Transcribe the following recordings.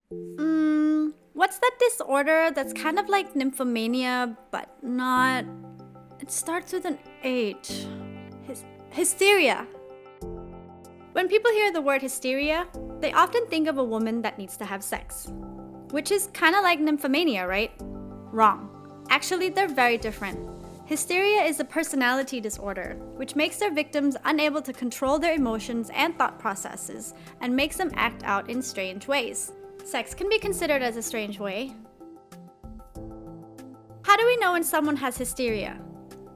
What's that disorder that's kind of like nymphomania, but not... It starts with an H. Hysteria. When people hear the word hysteria, they often think of a woman that needs to have sex. Which is kind of like nymphomania, right? Wrong. Actually, they're very different. Hysteria is a personality disorder, which makes their victims unable to control their emotions and thought processes, and makes them act out in strange ways. Sex can be considered as a strange way. How do we know when someone has hysteria?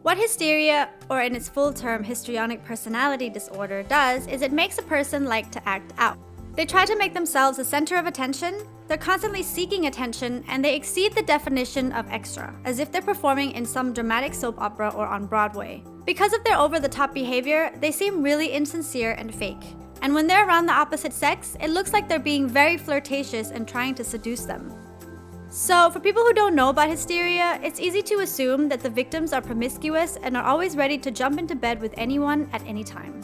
What hysteria, or in its full term, histrionic personality disorder, does is it makes a person like to act out. They try to make themselves the center of attention, they're constantly seeking attention, and they exceed the definition of extra, as if they're performing in some dramatic soap opera or on Broadway. Because of their over-the-top behavior, they seem really insincere and fake. And when they're around the opposite sex, it looks like they're being very flirtatious and trying to seduce them. So, for people who don't know about hysteria, it's easy to assume that the victims are promiscuous and are always ready to jump into bed with anyone at any time.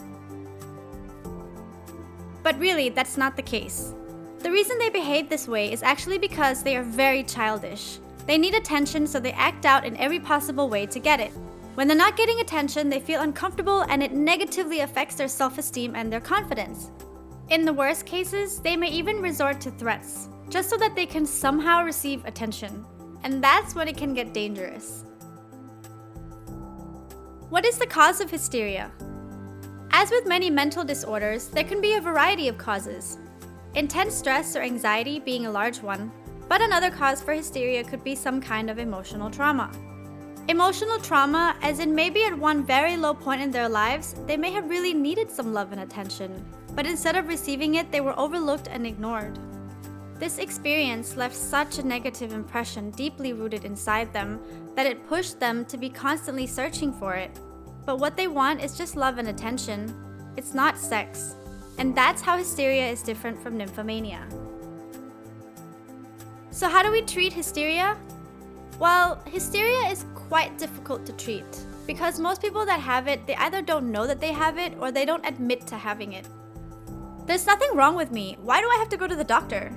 But really, that's not the case. The reason they behave this way is actually because they are very childish. They need attention, so they act out in every possible way to get it. When they're not getting attention, they feel uncomfortable and it negatively affects their self-esteem and their confidence. In the worst cases, they may even resort to threats, just so that they can somehow receive attention. And that's when it can get dangerous. What is the cause of hysteria? As with many mental disorders, there can be a variety of causes. Intense stress or anxiety being a large one, but another cause for hysteria could be some kind of emotional trauma. Emotional trauma, as in maybe at one very low point in their lives, they may have really needed some love and attention, but instead of receiving it, they were overlooked and ignored. This experience left such a negative impression deeply rooted inside them that it pushed them to be constantly searching for it. But what they want is just love and attention. It's not sex. And that's how hysteria is different from nymphomania. So how do we treat hysteria? Well, hysteria is quite difficult to treat because most people that have it, they either don't know that they have it or they don't admit to having it. There's nothing wrong with me. Why do I have to go to the doctor?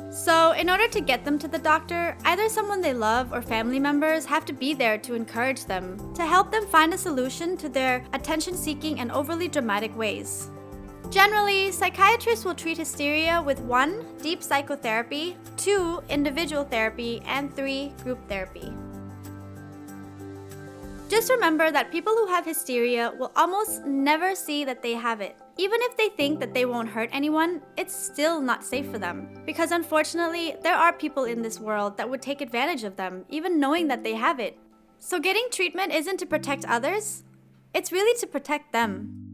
So, in order to get them to the doctor, either someone they love or family members have to be there to encourage them, to help them find a solution to their attention-seeking and overly dramatic ways. Generally, psychiatrists will treat hysteria with 1. Deep psychotherapy, 2. Individual therapy, and 3. Group therapy. Just remember that people who have hysteria will almost never see that they have it. Even if they think that they won't hurt anyone, it's still not safe for them. Because unfortunately, there are people in this world that would take advantage of them, even knowing that they have it. So getting treatment isn't to protect others, it's really to protect them.